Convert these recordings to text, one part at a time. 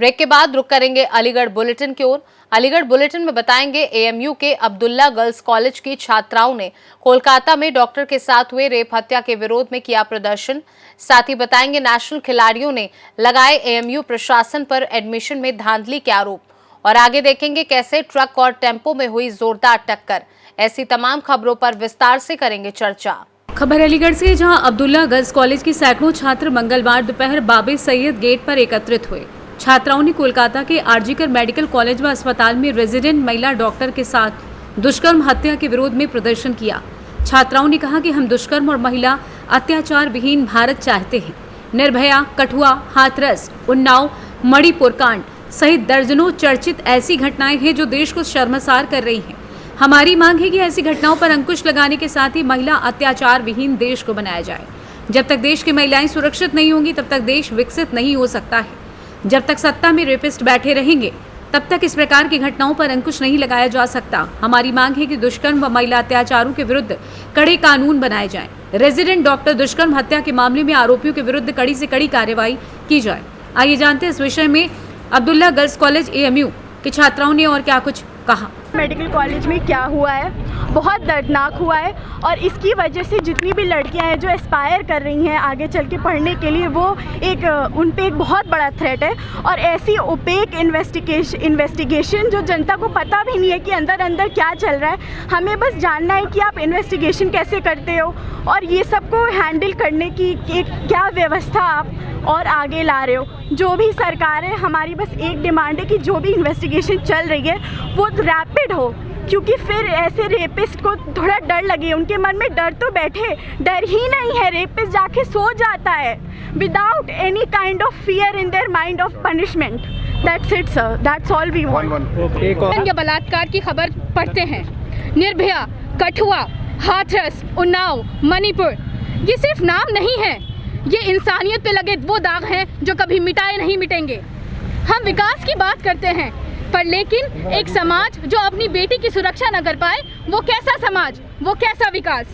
Break के बाद रुक करेंगे अलीगढ़ बुलेटिन की ओर। अलीगढ़ बुलेटिन में बताएंगे एएमयू के अब्दुल्ला गर्ल्स कॉलेज की छात्राओं ने कोलकाता में डॉक्टर के साथ हुए रेप हत्या के विरोध में किया प्रदर्शन। साथ ही बताएंगे नेशनल खिलाड़ियों ने लगाए एएमयू प्रशासन पर एडमिशन में धांधली के आरोप। और आगे देखेंगे कैसे ट्रक और टेम्पो में हुई जोरदार टक्कर। ऐसी तमाम खबरों पर विस्तार से करेंगे चर्चा। खबर अलीगढ़ से, जहां अब्दुल्ला गर्ल्स कॉलेज के सैकड़ों छात्र मंगलवार दोपहर बाबे सैयद गेट पर एकत्रित हुए। छात्राओं ने कोलकाता के आरजीकर मेडिकल कॉलेज व अस्पताल में रेजिडेंट महिला डॉक्टर के साथ दुष्कर्म हत्या के विरोध में प्रदर्शन किया। छात्राओं ने कहा कि हम दुष्कर्म और महिला अत्याचार विहीन भारत चाहते हैं। निर्भया, कठुआ, हाथरस, उन्नाव, मणिपुर कांड सहित दर्जनों चर्चित ऐसी घटनाएं हैं जो देश को शर्मसार कर रही हैं। हमारी मांग है कि ऐसी घटनाओं पर अंकुश लगाने के साथ ही महिला अत्याचार विहीन देश को बनाया जाए। जब तक देश की महिलाएं सुरक्षित नहीं होंगी तब तक देश विकसित नहीं हो सकता है। जब तक सत्ता में रेपिस्ट बैठे रहेंगे तब तक इस प्रकार की घटनाओं पर अंकुश नहीं लगाया जा सकता। हमारी मांग है कि दुष्कर्म व महिला अत्याचारों के विरुद्ध कड़े कानून बनाए जाएं। रेजिडेंट डॉक्टर दुष्कर्म हत्या के मामले में आरोपियों के विरुद्ध कड़ी से कड़ी कार्रवाई की जाए। आइए जानते हैं इस विषय में अब्दुल्ला गर्ल्स कॉलेज एएमयू की छात्राओं ने और क्या कुछ कहा। मेडिकल कॉलेज में क्या हुआ है, बहुत दर्दनाक हुआ है और इसकी वजह से जितनी भी लड़कियां हैं जो एस्पायर कर रही हैं आगे चल के पढ़ने के लिए, वो उन पे एक बहुत बड़ा थ्रेट है। और ऐसी ओपेक इन्वेस्टिगेशन जो जनता को पता भी नहीं है कि अंदर अंदर क्या चल रहा है। हमें बस जानना है कि आप इन्वेस्टिगेशन कैसे करते हो और ये सबको हैंडल करने की क्या व्यवस्था आप और आगे ला रहे हो। जो भी सरकार है, हमारी बस एक डिमांड है कि जो भी इन्वेस्टिगेशन चल रही है वो रैपिड हो, क्योंकि फिर ऐसे रेपिस्ट को थोड़ा डर लगे। उनके मन में डर तो बैठे, डर ही नहीं है। रेपिस्ट जाके सो जाता है without any kind of fear in their mind of punishment. That's it sir, that's all we want. बलात्कार की खबर पढ़ते हैं, निर्भया, कठुआ, हाथरस, उन्नाव, मणिपुर, ये सिर्फ नाम नहीं है, ये इंसानियत पे लगे वो दाग हैं जो कभी मिटाए नहीं मिटेंगे। हम विकास की बात करते हैं पर लेकिन एक समाज जो अपनी बेटी की सुरक्षा न कर पाए, वो कैसा समाज, वो कैसा विकास।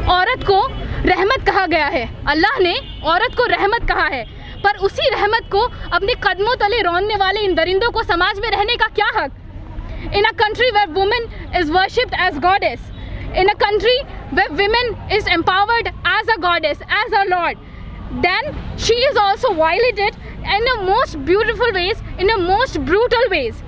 औरत को रहमत कहा गया है, अल्लाह ने औरत को रहमत कहा है, पर उसी रहमत को अपने कदमों तले रौंदने वाले इन दरिंदों को समाज में रहने का क्या हक। In a country where women is worshipped as goddess, in a country where women is empowered as a goddess, as a lord, then she is also violated in the most beautiful ways, in the most brutal ways.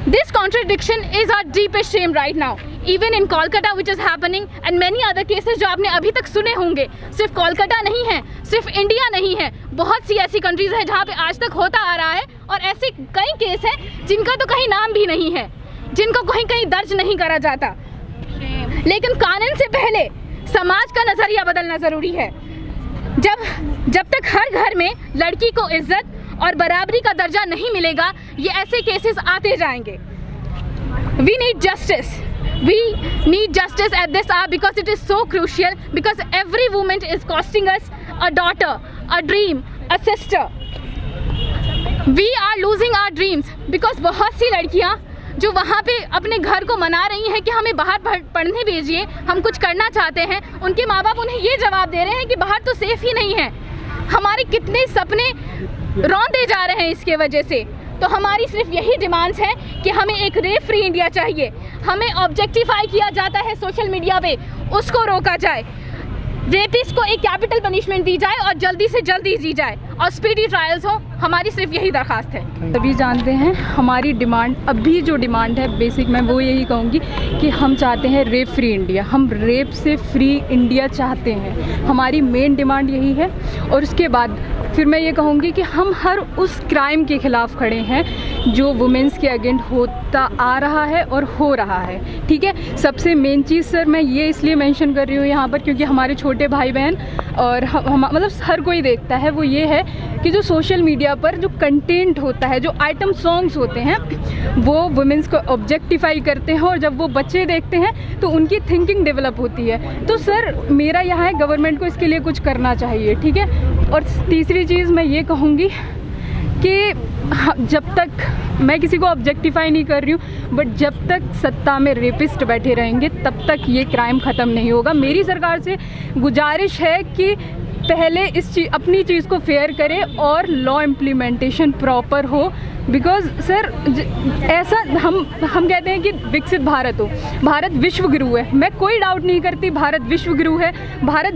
This contradiction is our deepest shame right now, even in Kolkata, which is happening, and many other cases जो आपने अभी तक सुने होंगे। सिर्फ कोलकाता नहीं है, सिर्फ इंडिया नहीं है, बहुत सी ऐसी कंट्रीज हैं जहाँ पे आज तक होता आ रहा है। और ऐसे कई केस हैं जिनका तो कहीं नाम भी नहीं है, जिनको कहीं कहीं दर्ज नहीं करा जाता। लेकिन कानून से पहले समाज का नजरिया बदलना जरूरी है। जब तक हर घर में लड़की को इज्जत और बराबरी का दर्जा नहीं मिलेगा, ये ऐसे केसेस आते जाएंगे। We need justice. We need justice at this hour because it is so crucial, because every woman is costing us a daughter, a dream, a sister. We are losing our dreams because बहुत सी लड़कियाँ जो वहाँ पे अपने घर को मना रही हैं कि हमें बाहर पढ़ने भेजिए, हम कुछ करना चाहते हैं, उनके माँ बाप उन्हें ये जवाब दे रहे हैं कि बाहर तो सेफ ही नहीं है। हमारे कितने सपने रौंदे जा रहे हैं इसके वजह से। तो हमारी सिर्फ यही डिमांड्स हैं कि हमें एक रेप फ्री इंडिया चाहिए। हमें ऑब्जेक्टिफाई किया जाता है सोशल मीडिया पे, उसको रोका जाए। रेपिस्ट को एक कैपिटल पनिशमेंट दी जाए और जल्दी से जल्दी दी जाए और स्पीडी ट्रायल्स हो। हमारी सिर्फ यही दरख्वास्त है। सभी जानते हैं हमारी डिमांड, अभी जो डिमांड है बेसिक, मैं वो यही कहूँगी कि हम चाहते हैं रेप फ्री इंडिया। हम रेप से फ्री इंडिया चाहते हैं, हमारी मेन डिमांड यही है। और उसके बाद फिर मैं ये कहूँगी कि हम हर उस क्राइम के ख़िलाफ़ खड़े हैं जो वुमेंस के अगेंस्ट होता आ रहा है और हो रहा है। ठीक है, सबसे मेन चीज़ सर मैं ये इसलिए मेंशन कर रही हूँ यहाँ पर क्योंकि हमारे छोटे भाई बहन और हम मतलब हर कोई देखता है, वो ये है कि जो सोशल मीडिया पर जो कंटेंट होता है, जो आइटम सॉन्ग्स होते हैं, वो वुमेंस को ऑब्जेक्टिफाई करते हैं और जब वो बच्चे देखते हैं तो उनकी थिंकिंग डेवलप होती है। तो सर मेरा यहाँ है गवर्नमेंट को इसके लिए कुछ करना चाहिए। ठीक है, और तीसरी चीज़ मैं ये कहूँगी कि जब तक मैं किसी को ऑब्जेक्टिफाई नहीं कर रही हूँ, बट जब तक सत्ता में रेपिस्ट बैठे रहेंगे तब तक ये क्राइम ख़त्म नहीं होगा। मेरी सरकार से गुजारिश है कि पहले अपनी चीज़ को फेयर करें और लॉ इम्प्लीमेंटेशन प्रॉपर हो। बिकॉज सर ऐसा हम कहते हैं कि विकसित भारत हो, भारत विश्व गुरु है, मैं कोई डाउट नहीं करती, भारत विश्व गुरु है, भारत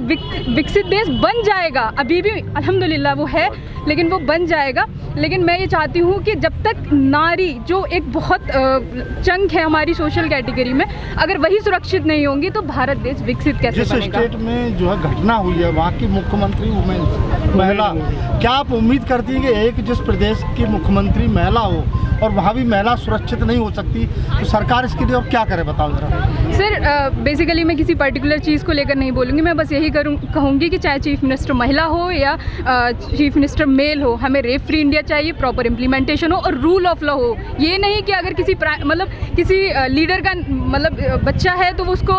विकसित देश बन जाएगा, अभी भी अल्हम्दुलिल्लाह वो है, लेकिन वो बन जाएगा। लेकिन मैं ये चाहती हूँ कि जब तक नारी जो एक बहुत चंक है हमारी सोशल कैटेगरी में, अगर वही सुरक्षित नहीं होंगी तो भारत देश विकसित कैसे बनेगा। जिस स्टेट में जो है घटना हुई है वहाँ की मुख्यमंत्री महिला, क्या आप उम्मीद करती हैं कि एक जिस प्रदेश की मुख्यमंत्री महिला हो और वहाँ भी महिला सुरक्षित नहीं हो सकती, तो सरकार इसके लिए और क्या करे, बताओ जरा। सर बेसिकली मैं किसी पर्टिकुलर चीज़ को लेकर नहीं बोलूँगी, मैं बस यही कहूँगी कि चाहे चीफ मिनिस्टर महिला हो या चीफ मिनिस्टर मेल हो, हमें रेप फ्री इंडिया चाहिए, प्रॉपर इम्प्लीमेंटेशन हो और रूल ऑफ लॉ हो। ये नहीं कि अगर किसी लीडर का बच्चा है तो उसको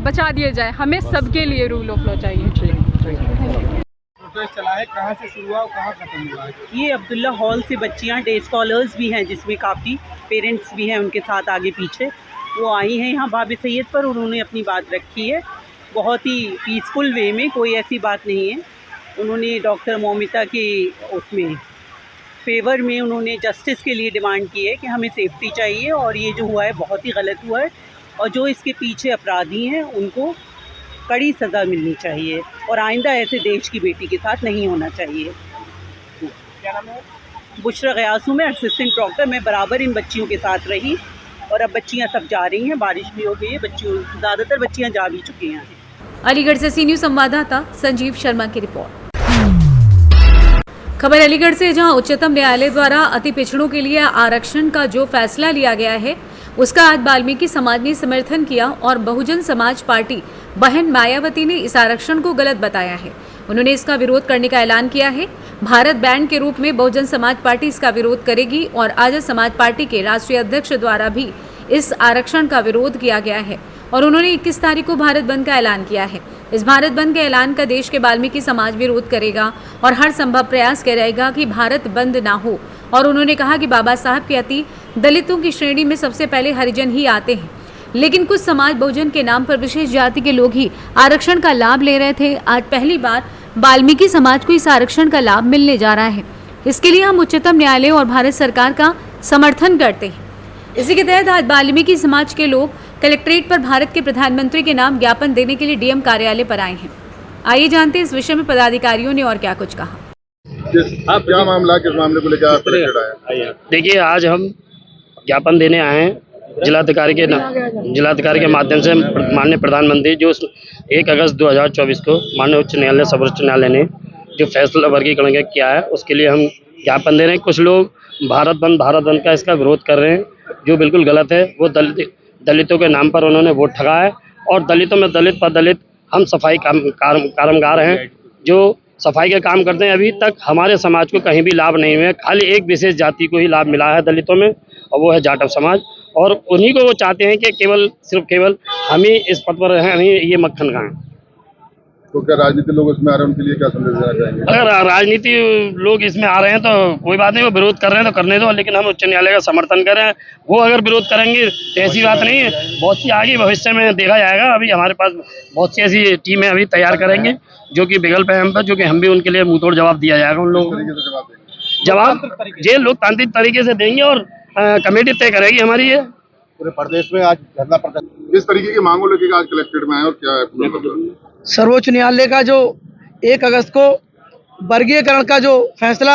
बचा दिया जाए, हमें सबके लिए रूल ऑफ लॉ चाहिए। चला है, कहाँ से शुरू हुआ और कहाँ खत्म हुआ है? ये अब्दुल्ला हॉल से बच्चियाँ, डे स्कॉलर्स भी हैं जिसमें काफ़ी पेरेंट्स भी हैं उनके साथ आगे पीछे, वो आई हैं यहाँ बाबे सैयद पर, उन्होंने अपनी बात रखी है बहुत ही पीसफुल वे में, कोई ऐसी बात नहीं है। उन्होंने डॉक्टर मौमिता के उसमें फेवर में उन्होंने जस्टिस के लिए डिमांड की है कि हमें सेफ्टी चाहिए और ये जो हुआ है बहुत ही गलत हुआ है और जो इसके पीछे अपराधी हैं उनको कड़ी सज़ा मिलनी चाहिए और आइंदा ऐसे देश की बेटी के साथ नहीं होना चाहिए। क्या नाम है? बुशरा गयासू में असिस्टेंट डॉक्टर, मैं बराबर इन बच्चियों के साथ रही और अब बच्चियां सब जा रही हैं, बारिश भी हो गई है, ज़्यादातर बच्चियां जा भी चुकी हैं। अलीगढ़ से सी न्यूज़ संवाददाता संजीव शर्मा की रिपोर्ट। खबर अलीगढ़ से, जहां उच्चतम न्यायालय द्वारा अति पिछड़ों के लिए आरक्षण का जो फैसला लिया गया है उसका आज वाल्मीकि समाज ने समर्थन किया और बहुजन समाज पार्टी बहन मायावती ने इस आरक्षण को गलत बताया है। उन्होंने इसका विरोध करने का ऐलान किया है। भारत बैंड के रूप में बहुजन समाज पार्टी इसका विरोध करेगी और आजाद समाज पार्टी के राष्ट्रीय अध्यक्ष द्वारा भी इस आरक्षण का विरोध किया गया है और उन्होंने 21 तारीख को भारत बंद का ऐलान किया है। इस भारत बंद के ऐलान का देश के वाल्मीकि समाज विरोध करेगा और हर संभव प्रयास करेगा कि भारत बंद ना हो। और उन्होंने कहा कि बाबा साहब के अति दलितों की श्रेणी में सबसे पहले हरिजन ही आते हैं, लेकिन कुछ समाज बहुजन के नाम पर विशेष जाति के लोग ही आरक्षण का लाभ ले रहे थे। आज पहली बार वाल्मीकि समाज को इस आरक्षण का लाभ मिलने जा रहा है। इसके लिए हम उच्चतम न्यायालय और भारत सरकार का समर्थन करते हैं। इसी के तहत आज वाल्मीकि समाज के लोग कलेक्ट्रेट पर भारत के प्रधानमंत्री के नाम ज्ञापन देने के लिए डीएम कार्यालय पर आए हैं। आइए जानते हैं इस विषय में पदाधिकारियों ने और क्या कुछ कहा। क्या मामला, किस मामले को लेकर कलेक्ट्रेट आए? देखिए, आज हम ज्ञापन देने आए हैं जिलाधिकारी के माध्यम से माननीय प्रधानमंत्री जो 1 अगस्त 2024 को माननीय उच्च न्यायालय सर्वोच्च न्यायालय ने जो फैसला वर्गीकरण किया है उसके लिए हम ज्ञापन दे रहे हैं। कुछ लोग भारत बंद का इसका विरोध कर रहे हैं जो बिल्कुल गलत है। वो दलितों के नाम पर उन्होंने वोट ठगा है और दलितों में दलित पर दलित हम सफाई कामगार हैं जो सफाई के काम करते हैं। अभी तक हमारे समाज को कहीं भी लाभ नहीं हुआ, खाली एक विशेष जाति को ही लाभ मिला है दलितों में और वो है जाटव समाज, और उन्हीं को वो चाहते हैं कि केवल हम ही इस पद पर रहें, हमें ये मक्खन खाएं। तो क्या राजनीति लोग इसमें आ रहे हैं, उनके लिए क्या संदेश देना चाहेंगे? अगर राजनीति लोग इसमें आ रहे हैं तो कोई बात नहीं, वो विरोध कर रहे हैं तो करने दो, लेकिन हम उच्च न्यायालय का समर्थन कर रहे हैं। वो अगर विरोध करेंगे तो ऐसी बात नहीं है, बहुत सी आगे भविष्य में देखा जाएगा। अभी हमारे पास बहुत सी ऐसी टीमें अभी तैयार करेंगे जो कि बिगल पे हम पर, जो कि हम भी उनके लिए मुंह तोड़ जवाब दिया जाएगा। उन लोगों को जवाब जे लोकतांत्रिक तरीके से देंगे और कमेटी तय करेगी हमारी। ये पूरे प्रदेश में आज धरना प्रदर्शन किस तरीके की मांगों लेकर आज कलेक्ट्रेट में आए और क्या है? सर्वोच्च न्यायालय का जो 1 अगस्त को वर्गीकरण का जो फैसला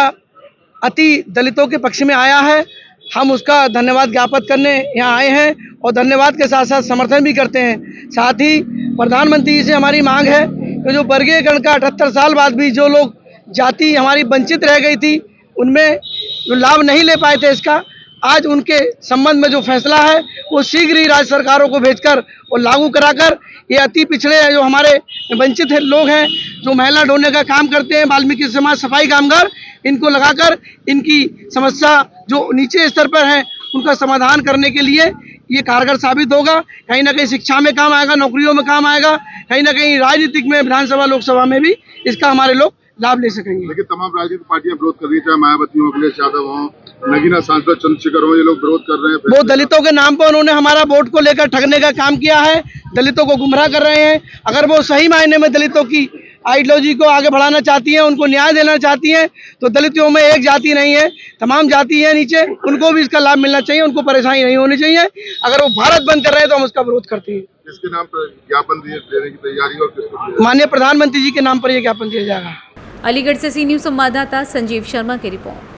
अति दलितों के पक्ष में आया है, हम उसका धन्यवाद ज्ञापन करने यहाँ आए हैं और धन्यवाद के साथ साथ समर्थन भी करते हैं। साथ ही प्रधानमंत्री जी से हमारी मांग है कि जो वर्गीकरण का 78 साल बाद भी जो लोग जाति हमारी वंचित रह गई थी, उनमें जो लाभ नहीं ले पाए थे, इसका आज उनके संबंध में जो फैसला है वो शीघ्र ही राज्य सरकारों को भेजकर और लागू कराकर ये अति पिछड़े हैं, जो हमारे वंचित लोग हैं, जो महिला ढोने का काम करते हैं, वाल्मीकि समाज सफाई कामगार, इनको लगाकर इनकी समस्या जो नीचे स्तर पर है उनका समाधान करने के लिए ये कारगर साबित होगा। कहीं ना कहीं शिक्षा में काम आएगा, नौकरियों में काम आएगा, कहीं ना कहीं राजनीतिक में विधानसभा लोकसभा में भी इसका हमारे लोग लाभ ले सकेंगे। लेकिन तमाम राजनीतिक पार्टियां विरोध कर रही है, चाहे मायावती हो, अखिलेश यादव हो, नगीना सांसद चंद्रशेखर हो, ये लोग विरोध कर रहे हैं। वो दलितों के नाम पर उन्होंने हमारा वोट को लेकर ठगने का काम किया है, दलितों को गुमराह कर रहे हैं। अगर वो सही मायने में दलितों की आइडियोलॉजी को आगे बढ़ाना चाहती हैं, उनको न्याय देना चाहती हैं। तो दलितों में एक जाति नहीं है, तमाम जाति है नीचे, उनको भी इसका लाभ मिलना चाहिए, उनको परेशानी नहीं होनी चाहिए। अगर वो भारत बंद कर रहे हैं तो हम उसका विरोध करते हैं। किसके नाम पर ज्ञापन देने की तैयारी और किसको? माननीय प्रधानमंत्री जी के नाम पर यह ज्ञापन दिया जाएगा। अलीगढ़ से सी न्यूज़ संवाददाता संजीव शर्मा की रिपोर्ट।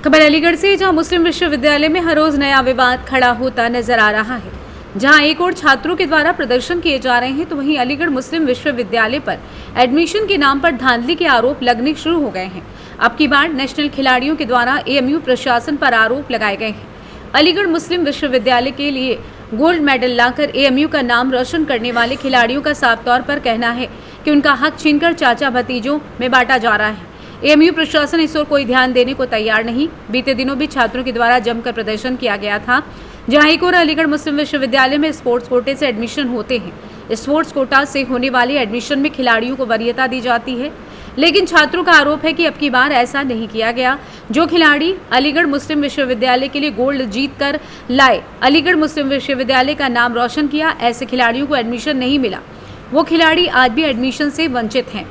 खबर अलीगढ़ से, जहां मुस्लिम विश्वविद्यालय में हर रोज नया विवाद खड़ा होता नजर आ रहा है। जहां एक और छात्रों के द्वारा प्रदर्शन किए जा रहे हैं, तो वहीं अलीगढ़ मुस्लिम विश्वविद्यालय पर एडमिशन के नाम पर धांधली के आरोप लगने शुरू हो गए हैं। अब की बार नेशनल खिलाड़ियों के द्वारा एएमयू प्रशासन पर आरोप लगाए गए हैं। अलीगढ़ मुस्लिम विश्वविद्यालय के लिए गोल्ड मेडल लाकर एएमयू का नाम रोशन करने वाले खिलाड़ियों का साफ तौर पर कहना है कि उनका हक छीनकर चाचा भतीजों में बांटा जा रहा है। एएमयू प्रशासन इस ओर कोई ध्यान देने को तैयार नहीं। बीते दिनों भी छात्रों के द्वारा जमकर प्रदर्शन किया गया था। जहां एक और अलीगढ़ मुस्लिम विश्वविद्यालय में स्पोर्ट्स कोटे से एडमिशन होते हैं। स्पोर्ट्स कोटा से होने वाले एडमिशन में खिलाड़ियों को वरीयता दी जाती है, लेकिन छात्रों का आरोप है कि अब की बार ऐसा नहीं किया गया। जो खिलाड़ी अलीगढ़ मुस्लिम विश्वविद्यालय के लिए गोल्ड जीत कर लाए, अलीगढ़ मुस्लिम विश्वविद्यालय का नाम रोशन किया, ऐसे खिलाड़ियों को एडमिशन नहीं मिला। वो खिलाड़ी आज भी एडमिशन से वंचित हैं।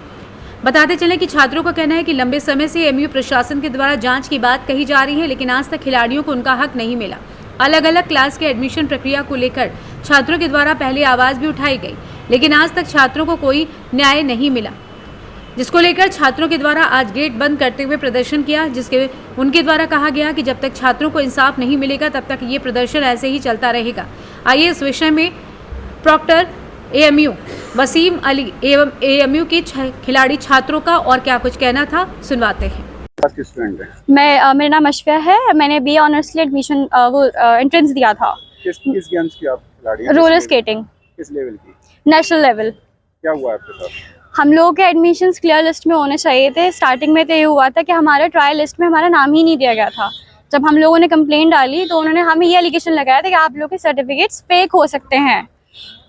बताते चलें कि छात्रों का कहना है कि लंबे समय से एएमयू प्रशासन के द्वारा जांच की बात कही जा रही है, लेकिन आज तक खिलाड़ियों को उनका हक नहीं मिला। अलग अलग क्लास के एडमिशन प्रक्रिया को लेकर छात्रों के द्वारा पहले आवाज़ भी उठाई गई, लेकिन आज तक छात्रों को कोई न्याय नहीं मिला, जिसको लेकर छात्रों के द्वारा आज गेट बंद करते हुए प्रदर्शन किया। जिसके उनके द्वारा कहा गया कि जब तक छात्रों को इंसाफ नहीं मिलेगा तब तक ये प्रदर्शन ऐसे ही चलता रहेगा। आइए इस विषय में प्रॉक्टर एएमयू वसीम अली एवं एएमयू के खिलाड़ी छात्रों का और क्या कुछ कहना था, सुनवाते हैं। मेरा नाम अशफिया है। मैंने बीए ऑनर्स के लिए एडमिशन एंट्रेंस दिया था। किस गेम्स की आप खिलाड़ी हैं? Roller skating. किस लेवल की? National level. क्या हुआ आपके साथ? हम लोगों के एडमिशन्स क्लियर लिस्ट में होने चाहिए थे। स्टार्टिंग में तो ये हुआ था कि हमारे ट्रायल लिस्ट में हमारा नाम ही नहीं दिया गया था। जब हम लोगों ने कंप्लेंट डाली तो उन्होंने हमें ये एलिगेशन लगाया था कि आप लोगों के सर्टिफिकेट्स फेक हो सकते हैं।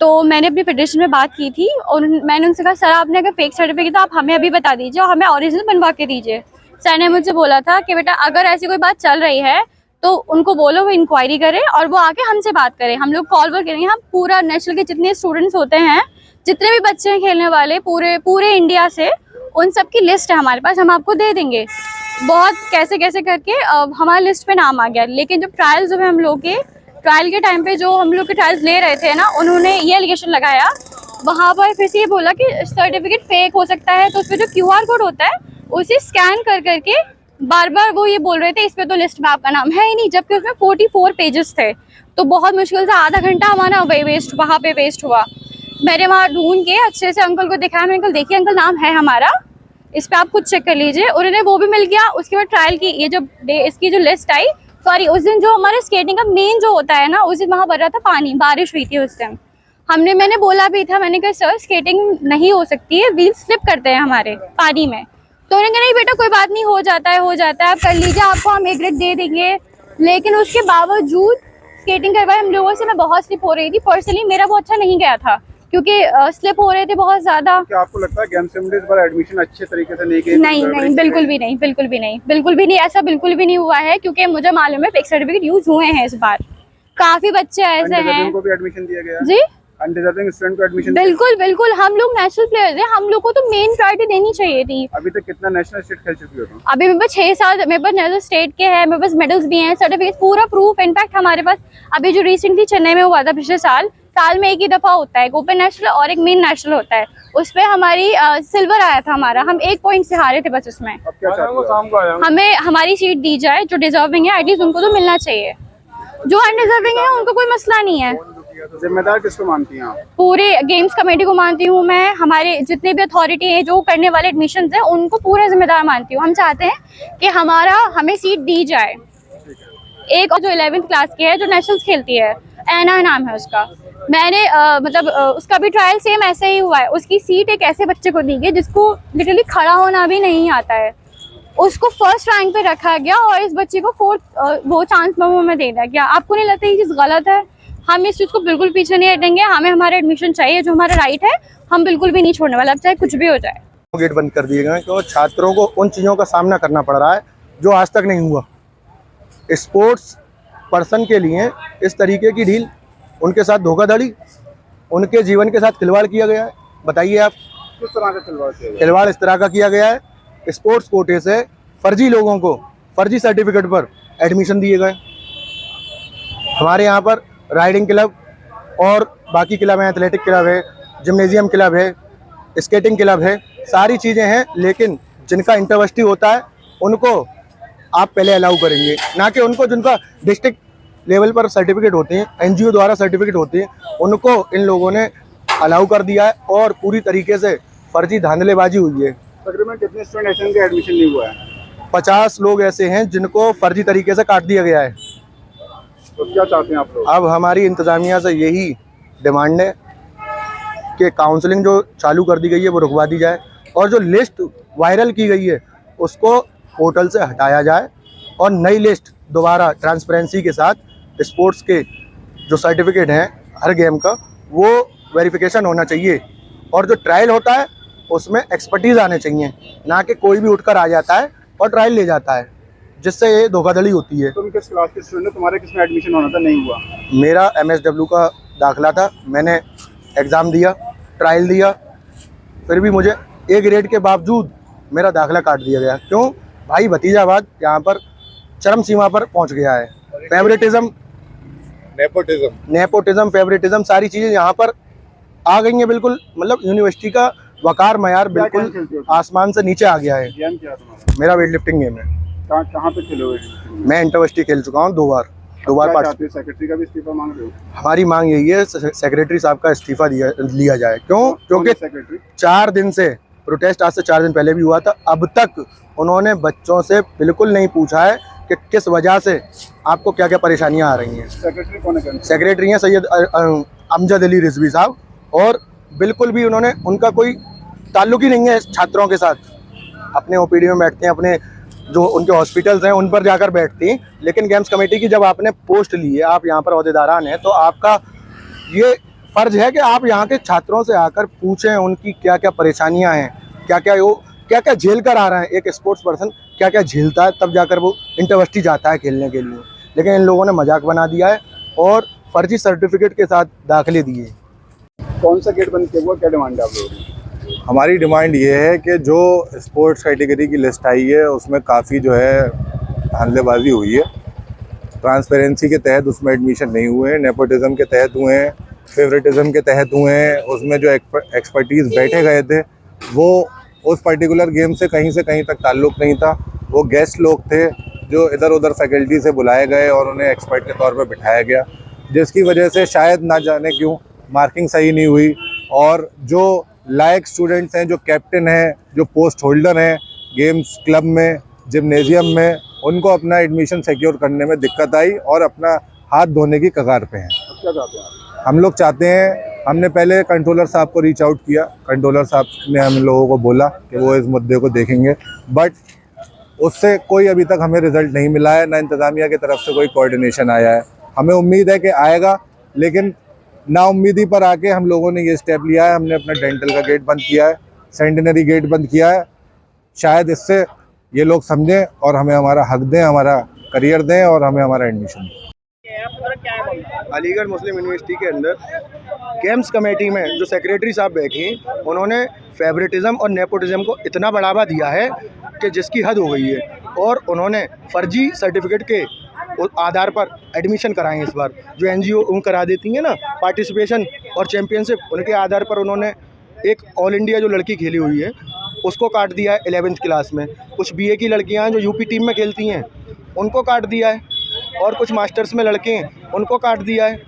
तो मैंने अपनी पिटिशन में बात की थी और मैंने उनसे कहा, सर आपने अगर फेक सर्टिफिकेट तो आप हमें अभी बता दीजिए और हमें ओरिजिनल बनवा के दीजिए। सर ने मुझसे बोला था कि बेटा अगर ऐसी कोई बात चल रही है तो उनको बोलो वो इंक्वायरी करें और वो आके हमसे बात करें। हम लोग कॉल पर करेंगे। हम पूरा नेशनल के जितने स्टूडेंट्स होते हैं, जितने भी बच्चे हैं खेलने वाले पूरे इंडिया से, उन सब की लिस्ट है हमारे पास, हम आपको दे देंगे। बहुत कैसे कैसे करके हमारे लिस्ट पे नाम आ गया। लेकिन जब ट्रायल्स जो है हम लोग के ट्रायल के टाइम पे जो हम लोग के ट्रायल्स ले रहे थे ना, उन्होंने ये एलिगेशन लगाया वहाँ पर, फिर से ये बोला कि सर्टिफिकेट फेक हो सकता है। तो उस पर जो QR कोड होता है उसे स्कैन कर करके बार बार वो ये बोल रहे थे इस पे तो लिस्ट में आपका नाम है ही नहीं, जबकि उसमें 44 पेजेस थे। तो बहुत मुश्किल से आधा घंटा हमारा वहाँ पे वेस्ट हुआ। मैंने वहाँ ढूंढ के अच्छे से अंकल को दिखाया। मैंने अंकल देखिए अंकल नाम है हमारा, इस पे आप खुद चेक कर लीजिए। उन्होंने वो भी मिल गया। उसके बाद ट्रायल की ये जब इसकी जो लिस्ट आई, सॉरी उस दिन जो हमारे स्केटिंग का मेन जो होता है ना, उस दिन वहाँ भर रहा था पानी, बारिश हुई थी उस टाइम। मैंने बोला भी था, मैंने कहा सर स्केटिंग नहीं हो सकती है, व्हील स्लिप करते हैं हमारे पानी में। तो उन्होंने कहा नहीं बेटा कोई बात नहीं, हो जाता है आप कर लीजिए, आपको हम एक ग्रेड दे देंगे। लेकिन उसके बावजूद स्केटिंग करवाए हम लोगों से। मैं बहुत स्लिप हो रही थी, पर्सनली मेरा वो अच्छा नहीं गया था क्योंकि स्लिप हो रहे थे बहुत ज्यादा। क्या आपको लगता है गेम्स में इस बार एडमिशन अच्छे तरीके से नहीं किए? नहीं, बिल्कुल भी नहीं, ऐसा बिल्कुल भी नहीं हुआ है। क्योंकि मुझे मालूम है फेक सर्टिफिकेट यूज हुए हैं इस बार। काफी बच्चे ऐसे हैं को भी एडमिशन दिया गया जी, अनडिजर्विंग स्टूडेंट को एडमिशन। बिल्कुल हम लोग नेशनल प्लेयर्स हैं, हम लोग को तो मेन प्रायोरिटी देनी चाहिए थी। अभी तक कितना नेशनल स्टेट खेल चुकी हो? अभी मेरे पास 6 साल मेरे पास नेशनल स्टेट के हैं, मेरे पास मेडल्स भी हैं, सर्टिफिकेट पूरा प्रूफ। इनफैक्ट हमारे पास अभी जो रिसेंटली चेन्नई में हुआ था पिछले साल में एक ही दफा होता है, एक ओपन नेशनल और एक मेन नेशनल होता है। उसमें हमारी सिल्वर आया था हमारा, हम 1 पॉइंट से हारे थे बस उसमें। अब क्या चाहते हो? हमें हमारी सीट दी जाए, जो डिजर्विंग है एटलीस्ट उनको तो मिलना चाहिए। जो अनडिजर्विंग है उनको कोई मसला नहीं है। जिम्मेदार किसको मानती हैं आप? पूरे गेम्स कमेटी को मानती हूँ मैं। हमारे जितने भी अथॉरिटी है जो करने वाले एडमिशन है उनको पूरा जिम्मेदार मानती हूँ। हम चाहते हैं कि हमें सीट दी जाए। एक और जो 11th क्लास की है जो नेशनल्स खेलती है, ऐना नाम है उसका, मैंने उसका भी ट्रायल सेम ऐसे ही हुआ है। उसकी सीट एक ऐसे बच्चे को दी गई जिसको लिटरली खड़ा होना भी नहीं आता है, उसको फर्स्ट रैंक पे रखा गया और इस बच्चे को 4th वो चांस में दे दिया गया। आपको नहीं लगता ये चीज़ गलत है? हम इस चीज़ को बिल्कुल पीछे नहीं हटेंगे। हमें हमारा एडमिशन चाहिए, जो हमारा राइट है हम बिल्कुल भी नहीं छोड़ने वाले, अब चाहे कुछ भी हो जाए। गेट बंद कर दिए गए क्योंकि छात्रों को उन चीज़ों का सामना करना पड़ रहा है जो आज तक नहीं हुआ। स्पोर्ट्स पर्सन के लिए इस तरीके की डील, उनके साथ धोखाधड़ी, उनके जीवन के साथ खिलवाड़ किया गया है। बताइए आप किस तरह का खिलवाड़ किया गया? खिलवाड़ इस तरह का किया गया है, स्पोर्ट्स कोटे से फर्जी लोगों को फर्जी सर्टिफिकेट पर एडमिशन दिए गए। हमारे यहाँ पर राइडिंग क्लब और बाकी क्लब हैं, एथलेटिक क्लब है, जिम्नेजियम क्लब है, स्केटिंग क्लब है, सारी चीज़ें हैं, लेकिन जिनका इंटरवर्सिटी होता है उनको आप पहले अलाउ करेंगे, ना कि उनको जिनका डिस्ट्रिक्ट लेवल पर सर्टिफिकेट होते हैं, एनजीओ द्वारा सर्टिफिकेट होते हैं, उनको इन लोगों ने अलाउ कर दिया है और पूरी तरीके से फर्जी धांधलेबाजी हुई है। तकरीबन कितने स्टूडेंट ऐसे हैं जिनका एडमिशन नहीं हुआ है? 50 लोग ऐसे हैं जिनको फर्जी तरीके से काट दिया गया है। तो क्या चाहते हैं आप लोग? अब हमारी इंतज़ामिया से यही डिमांड है कि काउंसलिंग जो चालू कर दी गई है वो रुकवा दी जाए और जो लिस्ट वायरल की गई है उसको पोर्टल से हटाया जाए और नई लिस्ट दोबारा ट्रांसपेरेंसी के साथ स्पोर्ट्स के जो सर्टिफिकेट हैं हर गेम का वो वेरिफिकेशन होना चाहिए और जो ट्रायल होता है उसमें एक्सपर्टीज़ आने चाहिए, ना कि कोई भी उठकर आ जाता है और ट्रायल ले जाता है, जिससे ये धोखाधड़ी होती है। तुम किस क्लास के स्टूडेंट हो? तुम्हारे किस में एडमिशन होना था, नहीं हुआ? मेरा MSW का दाखिला था, मैंने एग्ज़ाम दिया, ट्रायल दिया, फिर भी मुझे A ग्रेड के बावजूद मेरा दाखिला काट दिया गया। क्यों? भाई भतीजावाद यहाँ पर चरम सीमा पर पहुँच गया है। फेवरेटिज्म, नेपोटिज्म, फेवरेटिज्म, सारी चीज़ें यहाँ पर आ गई हैं। बिल्कुल मतलब यूनिवर्सिटी का वकार मयार बिल्कुल आसमान से नीचे आ गया है। गेम क्या है तुम्हारा? मेरा वेट लिफ्टिंग गेम है। कहाँ पे खेले हुए? मैं इंटरवर्सिटी खेल चुका हूँ 2 बार। सेक्रेटरी का भी इस्तीफा मांग रहे हो? हमारी मांग यही है सेक्रेटरी साहब का इस्तीफा लिया जाए। क्यों? क्योंकि सेक्रेटरी 4 दिन से प्रोटेस्ट, आज से 4 दिन पहले भी हुआ था, अब तक उन्होंने बच्चों से बिल्कुल नहीं पूछा है कि किस वजह से आपको क्या क्या परेशानियां आ रही हैं। सेक्रेटरी कौन है? सेक्रेटरी हैं सैयद अमजद अली रिजवी साहब, और बिल्कुल भी उनका कोई ताल्लुक ही नहीं है छात्रों के साथ। अपने ओपीडी में बैठते हैं, अपने जो उनके हॉस्पिटल्स हैं उन पर जाकर बैठती हैं, लेकिन गेम्स कमेटी की जब आपने पोस्ट ली है, आप यहाँ पर ओहदेदारान हैं, तो आपका ये फ़र्ज़ है कि आप यहाँ के छात्रों से आकर पूछें उनकी क्या क्या परेशानियाँ हैं, क्या क्या झेल कर आ रहे हैं। एक स्पोर्ट्स पर्सन क्या क्या झेलता है, तब जाकर वो इंटरवर्सिटी जाता है खेलने के लिए। लेकिन इन लोगों ने मजाक बना दिया है और फर्जी सर्टिफिकेट के साथ दाखिले दिए। कौन सा गेट बंद किया हुआ? क्या डिमांड है आप लोगों की? हमारी डिमांड ये है कि जो स्पोर्ट्स कैटेगरी की लिस्ट आई है उसमें काफ़ी जो है धांधलेबाजी हुई है। ट्रांसपेरेंसी के तहत उसमें एडमिशन नहीं हुए हैं, नेपोटिज्म के तहत हुए हैं, फेवरेटिज्म के तहत हुए हैं। उसमें जो एक्सपर्टीज़ बैठे गए थे वो उस पर्टिकुलर गेम से कहीं तक ताल्लुक़ नहीं था। वो गेस्ट लोग थे जो इधर उधर फैकल्टी से बुलाए गए और उन्हें एक्सपर्ट के तौर पर बिठाया गया, जिसकी वजह से शायद ना जाने क्यों मार्किंग सही नहीं हुई। और जो लायक स्टूडेंट्स हैं, जो कैप्टन हैं, जो पोस्ट होल्डर हैं गेम्स क्लब में, जिम्नेजियम में, उनको अपना एडमिशन सिक्योर करने में दिक्कत आई और अपना हाथ धोने की कगार पे हैं। क्या चाहते हैं? हम लोग चाहते हैं, हमने पहले कंट्रोलर साहब को रीच आउट किया, कंट्रोलर साहब ने हम लोगों को बोला कि वो इस मुद्दे को देखेंगे, बट उससे कोई अभी तक हमें रिज़ल्ट नहीं मिला है, ना इंतज़ामिया की तरफ से कोई कोऑर्डिनेशन आया है। हमें उम्मीद है कि आएगा, लेकिन नाउम्मीदी पर आके हम लोगों ने ये स्टेप लिया है। हमने अपना डेंटल का गेट बंद किया है, सेंटिनरी गेट बंद किया है। शायद इससे ये लोग समझें और हमें हमारा हक दें, हमारा करियर दें और हमें हमारा एडमिशन दें। अलीगढ़ मुस्लिम यूनिवर्सिटी के अंदर गेम्स कमेटी में जो सेक्रेटरी साहब बैठी, उन्होंने फेवरेटिज्म और नेपोटिज्म को इतना बढ़ावा दिया है कि जिसकी हद हो गई है, और उन्होंने फर्जी सर्टिफिकेट के आधार पर एडमिशन कराएं। इस बार जो एनजीओ करा देती हैं ना पार्टिसिपेशन और चैम्पियनशिप, उनके आधार पर उन्होंने एक ऑल इंडिया जो लड़की खेली हुई है उसको काट दिया है 11th क्लास में। कुछ BA की लड़कियां हैं जो यूपी टीम में खेलती हैं उनको काट दिया है, और कुछ मास्टर्स में लड़के हैं उनको काट दिया है।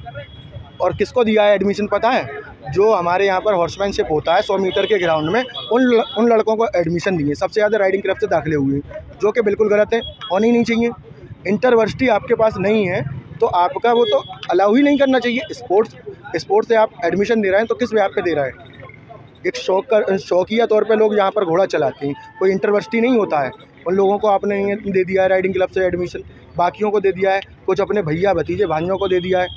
और किसको दिया है एडमिशन पता है? जो हमारे यहाँ पर हॉर्समैनशिप होता है 100 मीटर के ग्राउंड में, उन लड़कों को एडमिशन दिए। सबसे ज़्यादा राइडिंग क्लब से दाखिले हुए, जो कि बिल्कुल गलत है, होनी नहीं चाहिए। इंटरवर्सिटी आपके पास नहीं है तो आपका वो तो अलाउ ही नहीं करना चाहिए। स्पोर्ट्स से आप एडमिशन दे रहे हैं तो किस व्याप पे दे रहा है? एक शौकिया तौर पे लोग यहाँ पर घोड़ा चलाते हैं, कोई इंटरवर्सिटी नहीं होता है। उन लोगों को आपने दे दिया है राइडिंग क्लब से एडमिशन, बाकियों को दे दिया है, कुछ अपने भैया भतीजे भाइयों को दे दिया है,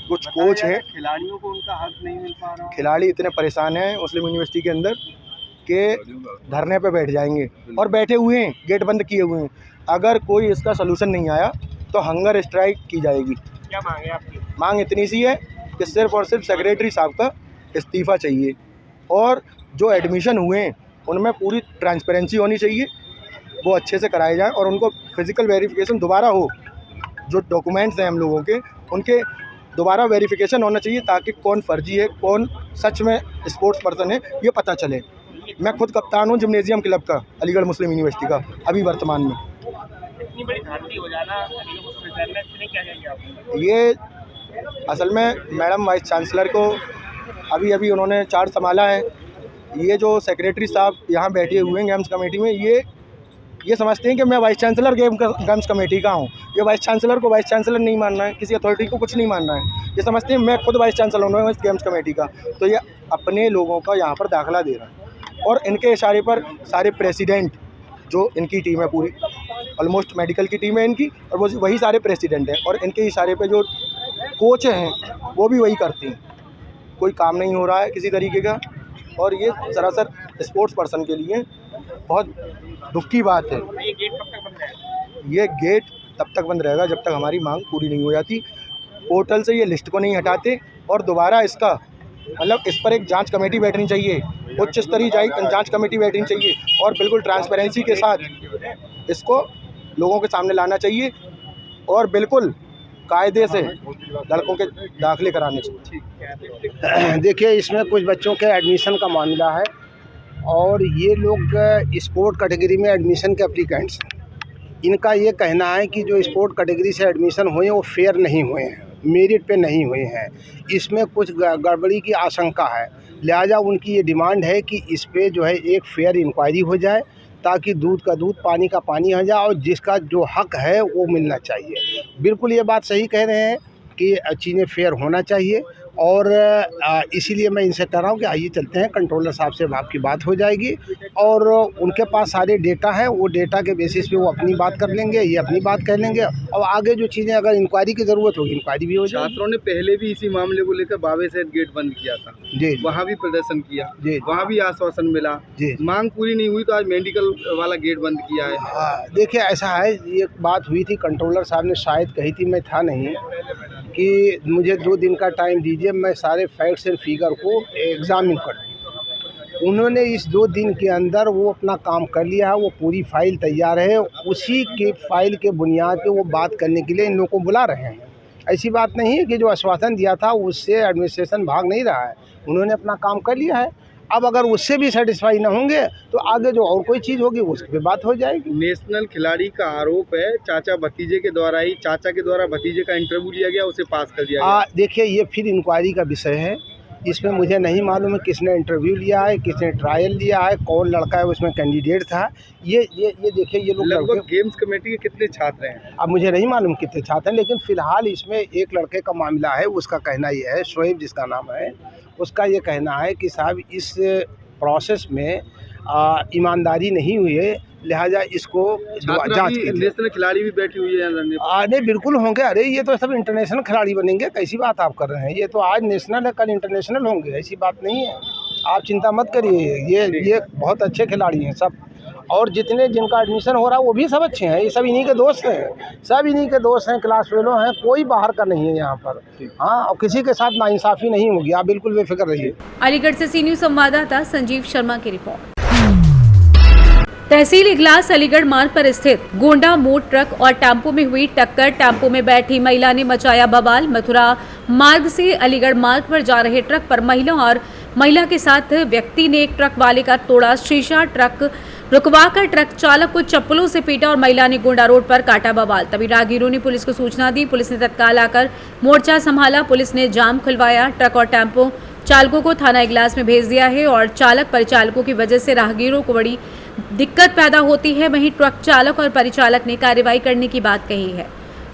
कुछ कोच हैं। खिलाड़ियों को उनका हक नहीं मिल पा रहा। खिलाड़ी इतने परेशान हैं मुस्लिम यूनिवर्सिटी के अंदर कि धरने पे बैठ जाएंगे, और बैठे हुए हैं, गेट बंद किए हुए हैं। अगर कोई इसका सलूशन नहीं आया तो हंगर स्ट्राइक की जाएगी। क्या मांग है आपकी? मांग इतनी सी है कि सिर्फ़ और सिर्फ सेक्रेटरी साहब का इस्तीफ़ा चाहिए और जो एडमिशन हुए हैं उनमें पूरी ट्रांसपेरेंसी होनी चाहिए, वो अच्छे से कराए जाएँ और उनको फिज़िकल वेरिफिकेशन दोबारा हो। जो डॉक्यूमेंट्स हैं हम लोगों के, उनके दोबारा वेरिफिकेशन होना चाहिए ताकि कौन फर्जी है, कौन सच में स्पोर्ट्स पर्सन है, ये पता चले। मैं खुद कप्तान हूँ जिम्नेजियम क्लब का, अलीगढ़ मुस्लिम यूनिवर्सिटी का, अभी वर्तमान में। इतनी बड़ी भर्ती हो जाना अलीगढ़ मुस्लिम विद्यालय में, क्या कहेंगे आप? ये असल में मैडम वाइस चांसलर को अभी उन्होंने चार्ज संभाला है। ये जो सेक्रेटरी साहब यहाँ बैठे हुए हैं गेम्स कमेटी में, ये समझते हैं कि मैं वाइस चांसलर गेम्स कमेटी का हूँ। ये वाइस चांसलर को वाइस चांसलर नहीं मानना है, किसी अथॉरिटी को कुछ नहीं मानना है। ये समझते हैं मैं खुद वाइस चांसलर हूँ इस गेम्स कमेटी का, तो ये अपने लोगों का यहाँ पर दाखिला दे रहा है। और इनके इशारे पर सारे प्रेसिडेंट, जो इनकी टीम है पूरी, ऑलमोस्ट मेडिकल की टीम है इनकी, और वो वही सारे प्रेसिडेंट हैं। और इनके इशारे पे जो कोच हैं वो भी वही करते हैं। कोई काम नहीं हो रहा है किसी तरीके का, और ये सरासर स्पोर्ट्स पर्सन के लिए बहुत दुख की बात है। ये गेट कब तक बंद रहेगा? ये गेट तब तक बंद रहेगा जब तक हमारी मांग पूरी नहीं हो जाती। पोर्टल से ये लिस्ट को नहीं हटाते और दोबारा इसका मतलब इस पर एक जांच कमेटी बैठनी चाहिए, उच्च स्तरीय जांच कमेटी बैठनी चाहिए, और बिल्कुल ट्रांसपेरेंसी के साथ इसको लोगों के सामने लाना चाहिए, और बिल्कुल कायदे से लड़कों के दाखिले कराने चाहिए। देखिए, इसमें कुछ बच्चों के एडमिशन का मामला है, और ये लोग स्पोर्ट कैटेगरी में एडमिशन के एप्लीकेंट्स हैं। इनका ये कहना है कि जो स्पोर्ट कैटेगरी से एडमिशन हुए हैं वो फेयर नहीं हुए हैं, मेरिट पे नहीं हुए हैं। इसमें कुछ गड़बड़ी की आशंका है, लिहाजा उनकी ये डिमांड है कि इस पे जो है एक फेयर इंक्वायरी हो जाए, ताकि दूध का दूध पानी का पानी हो जाए, और जिसका जो हक है वो मिलना चाहिए। बिल्कुल ये बात सही कह रहे हैं कि चीज़ें फेयर होना चाहिए, और इसीलिए मैं इनसे कह रहा हूँ कि आइए चलते हैं, कंट्रोलर साहब से आपकी बात हो जाएगी, और उनके पास सारे डेटा हैं, वो डेटा के बेसिस पे वो अपनी बात कर लेंगे, ये अपनी बात कह लेंगे, और आगे जो चीज़ें अगर इंक्वायरी की ज़रूरत होगी इंक्वायरी भी हो जाएगी। छात्रों ने पहले भी इसी मामले को लेकर बाबे सैयद गेट बंद किया था जी, वहाँ भी प्रदर्शन किया जी, वहाँ भी आश्वासन मिला जी, मांग पूरी नहीं हुई तो आज मेडिकल वाला गेट बंद किया है। देखिए ऐसा है, ये बात हुई थी, कंट्रोलर साहब ने शायद कही थी, मैं था नहीं, कि मुझे 2 दिन का टाइम दीजिए, मैं सारे फैक्ट्स एंड फिगर को एग्जामिन कर दूँ। उन्होंने इस 2 दिन के अंदर वो अपना काम कर लिया है, वो पूरी फाइल तैयार है, उसी के फाइल के बुनियाद पे वो बात करने के लिए इन लोगों को बुला रहे हैं। ऐसी बात नहीं है कि जो आश्वासन दिया था उससे एडमिनिस्ट्रेशन भाग नहीं रहा है, उन्होंने अपना काम कर लिया है। अब अगर उससे भी सेटिस्फाई ना होंगे तो आगे जो और कोई चीज़ होगी उस पर बात हो जाएगी। नेशनल खिलाड़ी का आरोप है चाचा भतीजे के द्वारा ही, चाचा के द्वारा भतीजे का इंटरव्यू लिया गया, उसे पास कर दिया गया। देखिए, ये फिर इंक्वायरी का विषय है, इसमें मुझे नहीं मालूम है किसने इंटरव्यू लिया है, किसने ट्रायल लिया है, कौन लड़का है उसमें कैंडिडेट था। ये देखिए, ये लोग लगभग गेम्स कमेटी के कितने छात्र हैं? अब मुझे नहीं मालूम कितने छात्र हैं, लेकिन फ़िलहाल इसमें एक लड़के का मामला है, उसका कहना ये है, शोएब जिसका नाम है, उसका ये कहना है कि साहब इस प्रोसेस में ईमानदारी नहीं हुई है, लिहाजा इसको जांच की। नेशनल खिलाड़ी भी बैठी हुई है नहीं, बिल्कुल होंगे। अरे ये तो सब इंटरनेशनल खिलाड़ी बनेंगे, कैसी बात आप कर रहे हैं? ये तो आज नेशनल है, कल इंटरनेशनल होंगे, ऐसी बात नहीं है, आप चिंता मत करिए। ये बहुत अच्छे खिलाड़ी हैं सब, और जितने जिनका एडमिशन हो रहा है वो भी सब अच्छे हैं, ये सब इन्हीं के दोस्त हैं, सब इन्हीं के दोस्त हैं, क्लास फेलो हैं, कोई बाहर का नहीं है यहाँ पर। हाँ, और किसी के साथ नाइंसाफ़ी नहीं होगी, आप बिल्कुल बेफिक्र रहिए। अलीगढ़ से सी न्यूज़ संवाददाता संजीव शर्मा की रिपोर्ट। तहसील इगलास अलीगढ़ मार्ग पर स्थित गोंडा मोड़ ट्रक और टेम्पो में हुई टक्कर, टेम्पो में बैठी महिला ने मचाया बवाल। मथुरा मार्ग से अलीगढ़ मार्ग पर जा रहे ट्रक पर महिला के साथ व्यक्ति ने एक ट्रक वाले का तोड़ा शीशा, ट्रक रुकवाकर ट्रक चालक को चप्पलों से पीटा और महिला ने गोंडा रोड पर काटा बवाल। तभी राहगीरों ने पुलिस को सूचना दी, पुलिस ने तत्काल आकर मोर्चा संभाला, पुलिस ने जाम खुलवाया, ट्रक और टेम्पो चालकों को थाना इगलास में भेज दिया है, और चालक परिचालकों की वजह से राहगीरों को बड़ी दिक्कत पैदा होती है। वहीं ट्रक चालक और परिचालक ने कार्रवाई करने की बात कही है।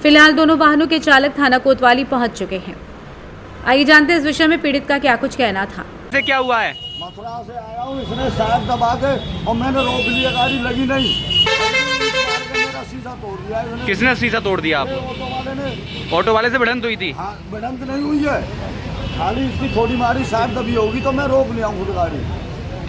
फिलहाल दोनों वाहनों के चालक थाना कोतवाली पहुंच चुके हैं। आइए जानते हैं इस विषय में पीड़ित का क्या कुछ कहना था। क्या हुआ है? मथुरा से आया हूँ, इसने शायद दबा के और मैंने रोक लिया, गाड़ी लगी नहीं, मेरा शीशा तोड़ दिया। किसने शीशा तोड़ दिया आपको? ऑटो वाले ने। ऑटो वाले से भिड़ंत हुई थी? हाँ, भिड़ंत नहीं हुई है, खाली इसकी थोड़ी मारी, शायद दबी होगी तो मैं रोक लिया खुद गाड़ी।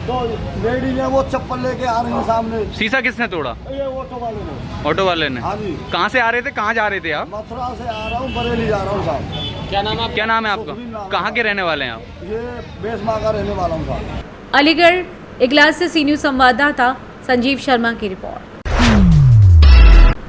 तो लेडी ने वो चप्पल लेके आ रही है सामने। शीशा किसने तोड़ा? ये ऑटो वाले ने। ऑटो वाले ने? हाँ जी। कहाँ से आ रहे थे, कहाँ जा रहे थे आप? मथुरा से आ रहा हूँ, बरेली जा रहा हूँ साहब। क्या नाम है आपका? कहाँ के रहने वाले हैं आप? ये बेसमा का रहने वाला हूँ साहब। अलीगढ़ इगलास से सी न्यूज़ संवाददाता संजीव शर्मा की रिपोर्ट।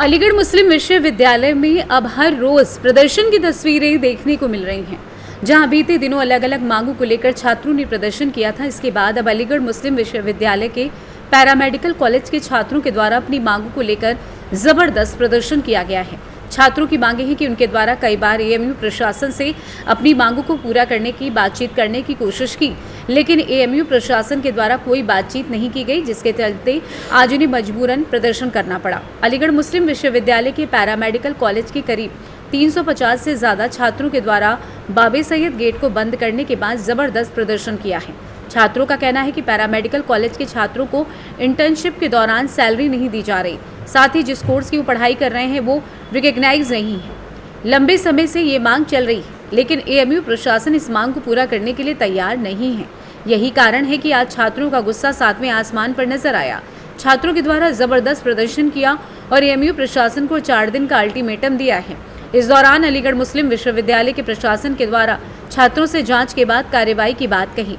अलीगढ़ मुस्लिम विश्वविद्यालय में अब हर रोज प्रदर्शन की तस्वीरें देखने को मिल रही हैं। जहां बीते दिनों अलग अलग मांगों को लेकर छात्रों ने प्रदर्शन किया था, इसके बाद अब अलीगढ़ मुस्लिम विश्वविद्यालय के पैरामेडिकल कॉलेज के छात्रों के द्वारा अपनी मांगों को लेकर जबरदस्त प्रदर्शन किया गया है। छात्रों की मांगे हैं कि उनके द्वारा कई बार एएमयू प्रशासन से अपनी मांगों को पूरा करने की बातचीत करने की कोशिश की, लेकिन एएमयू प्रशासन के द्वारा कोई बातचीत नहीं की गई, जिसके चलते आज उन्हें मजबूरन प्रदर्शन करना पड़ा। अलीगढ़ मुस्लिम विश्वविद्यालय के पैरामेडिकल कॉलेज के करीब 350 से ज़्यादा छात्रों के द्वारा बाबे सैयद गेट को बंद करने के बाद ज़बरदस्त प्रदर्शन किया है। छात्रों का कहना है कि पैरामेडिकल कॉलेज के छात्रों को इंटर्नशिप के दौरान सैलरी नहीं दी जा रही, साथ ही जिस कोर्स की वो पढ़ाई कर रहे हैं वो रिकग्नाइज नहीं है। लंबे समय से ये मांग चल रही है, लेकिन एएमयू प्रशासन इस मांग को पूरा करने के लिए तैयार नहीं है। यही कारण है कि आज छात्रों का गुस्सा 7वें आसमान पर नजर आया। छात्रों के द्वारा जबरदस्त प्रदर्शन किया और एएमयू प्रशासन को 4 दिन का अल्टीमेटम दिया है। इस दौरान अलीगढ़ मुस्लिम विश्वविद्यालय के प्रशासन के द्वारा छात्रों से जांच के बाद कार्रवाई की बात कही।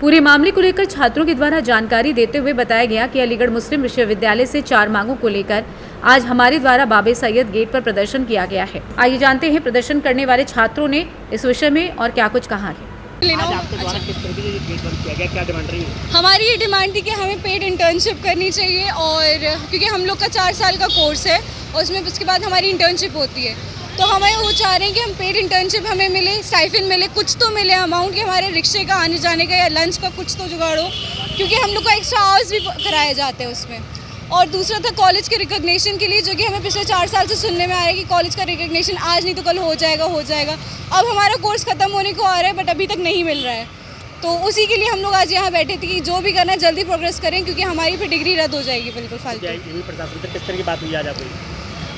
पूरे मामले को लेकर छात्रों के द्वारा जानकारी देते हुए बताया गया कि अलीगढ़ मुस्लिम विश्वविद्यालय से 4 मांगों को लेकर आज हमारे द्वारा बाबे सैयद गेट पर प्रदर्शन किया गया है। आइए जानते हैं प्रदर्शन करने वाले छात्रों ने इस विषय में और क्या कुछ कहा है। हमारी ये डिमांड थी कि हमें पेड इंटर्नशिप करनी चाहिए, और क्योंकि हम लोग का 4 साल का कोर्स है और उसमें उसके बाद हमारी इंटर्नशिप होती है, तो हमें वो चाह रहे हैं कि हम पेड इंटर्नशिप हमें मिले, स्टाइफिन मिले, कुछ तो मिले अमाउंट कि हमारे रिक्शे का आने जाने का या लंच का कुछ तो जुगाड़ हो, क्योंकि हम लोग को एक्स्ट्रा आवर्स भी कराए जाते हैं उसमें। और दूसरा था कॉलेज के रिकग्निशन के लिए, जो कि हमें पिछले 4 साल से सुनने में आ रहा है कि कॉलेज का रिकग्निशन आज नहीं तो कल हो जाएगा। अब हमारा कोर्स ख़त्म होने को आ रहा है बट अभी तक नहीं मिल रहा है, तो उसी के लिए हम लोग आज यहाँ बैठे थे कि जो भी करना है जल्दी प्रोग्रेस करें, क्योंकि हमारी फिर डिग्री रद्द हो जाएगी बिल्कुल फालतू।